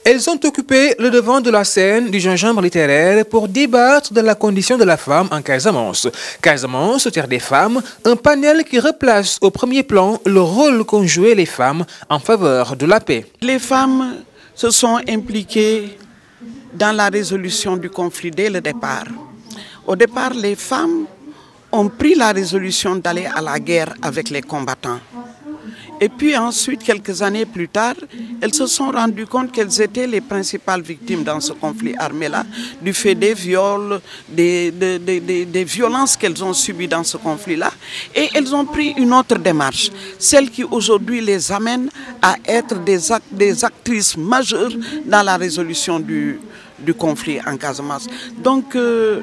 Elles ont occupé le devant de la scène du gingembre littéraire pour débattre de la condition de la femme en Casamance. Casamance, terre des femmes, un panel qui replace au premier plan le rôle qu'ont joué les femmes en faveur de la paix. Les femmes se sont impliquées dans la résolution du conflit dès le départ. Au départ, les femmes ont pris la résolution d'aller à la guerre avec les combattants. Et puis ensuite, quelques années plus tard, elles se sont rendues compte qu'elles étaient les principales victimes dans ce conflit armé-là, du fait des viols, des violences qu'elles ont subies dans ce conflit-là. Et elles ont pris une autre démarche, celle qui aujourd'hui les amène à être des actrices majeures dans la résolution du conflit en Casamance. Donc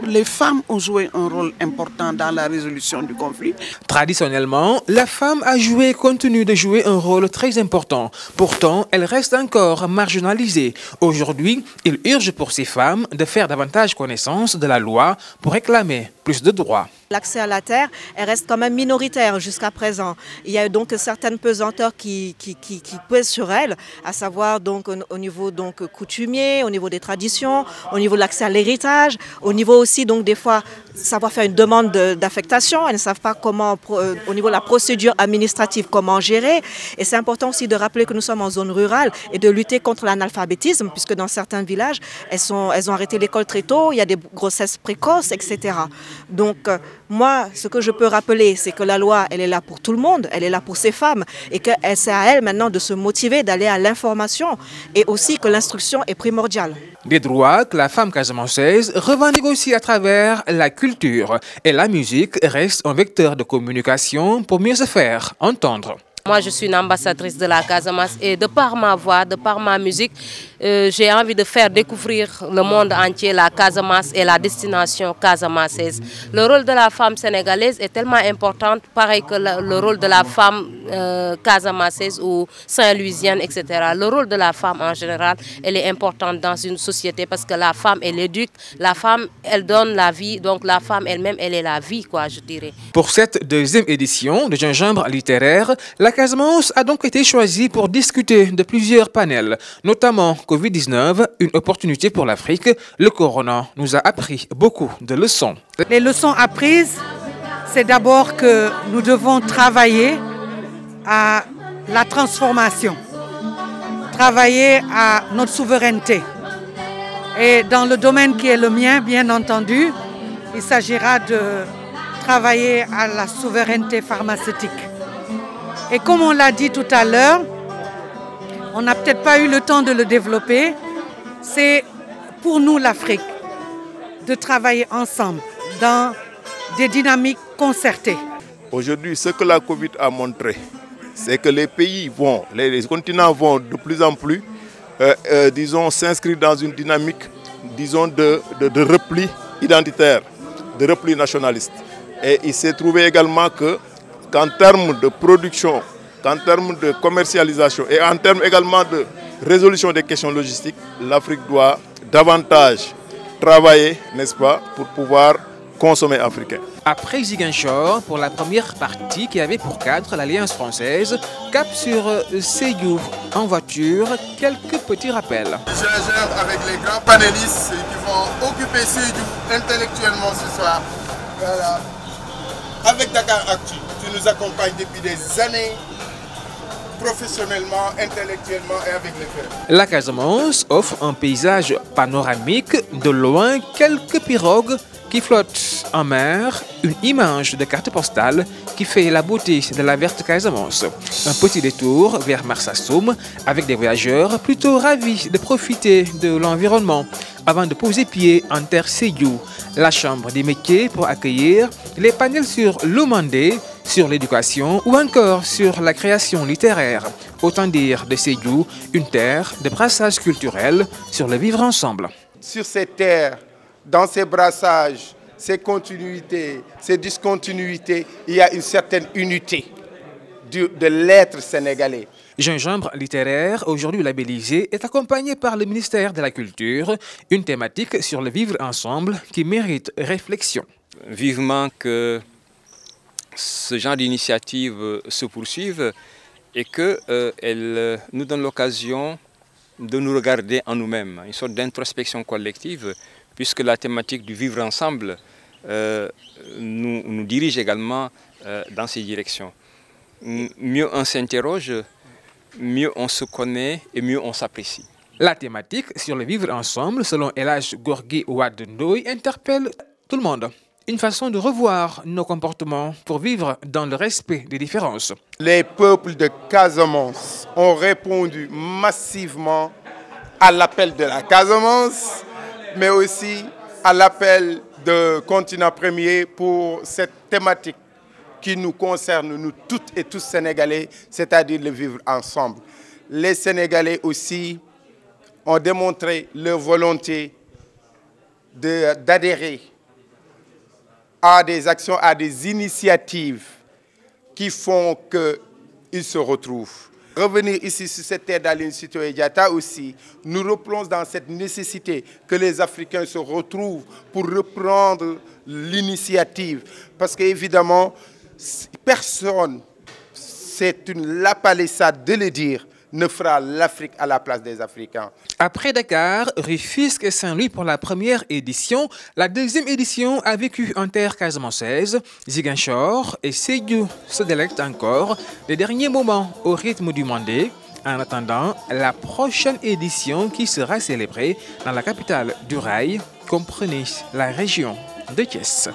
les femmes ont joué un rôle important dans la résolution du conflit. Traditionnellement, la femme a joué, continue de jouer un rôle très important. Pourtant, elle reste encore marginalisée. Aujourd'hui, il urge pour ces femmes de faire davantage connaissance de la loi pour réclamer plus de droits. L'accès à la terre, elle reste quand même minoritaire jusqu'à présent. Il y a donc certaines pesanteurs qui pèsent sur elle, à savoir donc au niveau donc coutumier, au niveau des traditions, au niveau de l'accès à l'héritage, au niveau aussi donc des fois savoir faire une demande d'affectation. Elles ne savent pas comment, au niveau de la procédure administrative, comment gérer. Et c'est important aussi de rappeler que nous sommes en zone rurale et de lutter contre l'analphabétisme, puisque dans certains villages, elles ont arrêté l'école très tôt, il y a des grossesses précoces, etc. Donc, moi, ce que je peux rappeler, c'est que la loi, elle est là pour tout le monde, elle est là pour ces femmes et que c'est à elles maintenant de se motiver, d'aller à l'information et aussi que l'instruction est primordiale. Des droits que la femme casamançaise revendique aussi à travers la culture. Et la musique reste un vecteur de communication pour mieux se faire entendre. Moi, je suis une ambassadrice de la Casamance et de par ma voix, de par ma musique, j'ai envie de faire découvrir le monde entier la Casamance et la destination casamançaise. Le rôle de la femme sénégalaise est tellement important, pareil que le rôle de la femme casamançaise ou saint-louisienne, etc. Le rôle de la femme en général, elle est importante dans une société parce que la femme, elle éduque, la femme, elle donne la vie, donc la femme elle-même, elle est la vie, quoi, je dirais. Pour cette deuxième édition de Gingembre littéraire, la Casamance a donc été choisie pour discuter de plusieurs panels, notamment Covid-19, une opportunité pour l'Afrique. Le corona nous a appris beaucoup de leçons. Les leçons apprises, c'est d'abord que nous devons travailler à la transformation, travailler à notre souveraineté. Et dans le domaine qui est le mien, bien entendu, il s'agira de travailler à la souveraineté pharmaceutique. Et comme on l'a dit tout à l'heure, on n'a peut-être pas eu le temps de le développer, c'est pour nous l'Afrique de travailler ensemble dans des dynamiques concertées. Aujourd'hui, ce que la Covid a montré, c'est que les pays vont, les continents vont de plus en plus, disons, s'inscrire dans une dynamique, disons, de repli identitaire, de repli nationaliste. Et il s'est trouvé également qu'en termes de production, qu'en termes de commercialisation et en termes également de résolution des questions logistiques, l'Afrique doit davantage travailler, n'est-ce pas, pour pouvoir consommer africain. Après Ziguinchor, pour la première partie qui avait pour cadre l'Alliance française, cap sur Sédhiou en voiture, quelques petits rappels. Gingembre avec les grands panélistes qui vont occuper Sédhiou intellectuellement ce soir. Voilà. Avec Dakar Actu, tu nous accompagnes depuis des années, professionnellement, intellectuellement et avec les faits. La Casamance offre un paysage panoramique, de loin quelques pirogues qui flottent en mer, une image de carte postale qui fait la beauté de la verte Casamance. Un petit détour vers Marsassoum avec des voyageurs plutôt ravis de profiter de l'environnement avant de poser pied en terre Sédhiou. La chambre des métiers pour accueillir les panels sur l'Oumandé, sur l'éducation ou encore sur la création littéraire. Autant dire de Sédhiou, une terre de brassage culturel sur le vivre ensemble. Sur ces terres, dans ces brassages, ces continuités, ces discontinuités, il y a une certaine unité de l'être sénégalais. Gingembre littéraire, aujourd'hui labellisé, est accompagné par le ministère de la Culture, une thématique sur le vivre ensemble qui mérite réflexion. Vivement que ce genre d'initiative se poursuive et qu'elle nous donne l'occasion de nous regarder en nous-mêmes, une sorte d'introspection collective, puisque la thématique du vivre ensemble nous dirige également dans ces directions. Mieux on s'interroge, mieux on se connaît et mieux on s'apprécie. La thématique sur le vivre ensemble, selon El Hadj Gorgui Wade Ndoye, interpelle tout le monde. Une façon de revoir nos comportements pour vivre dans le respect des différences. Les peuples de Casamance ont répondu massivement à l'appel de la Casamance, mais aussi à l'appel de Continent Premier pour cette thématique qui nous concerne, nous toutes et tous Sénégalais, c'est-à-dire le vivre ensemble. Les Sénégalais aussi ont démontré leur volonté d'adhérer à des actions, à des initiatives qui font qu'ils se retrouvent. Revenir ici sur cette terre d'Aline Sitoé Diatta aussi nous replonge dans cette nécessité que les Africains se retrouvent pour reprendre l'initiative. Parce qu'évidemment, personne, c'est une lapalissade de le dire, ne fera l'Afrique à la place des Africains. Après Dakar, Rufisque et Saint-Louis pour la première édition, la deuxième édition a vécu en terre casamançaise. Ziguinchor et Sédhiou se délectent encore les derniers moments au rythme du Mandé, en attendant la prochaine édition qui sera célébrée dans la capitale du rail, comprenez la région de Thiès.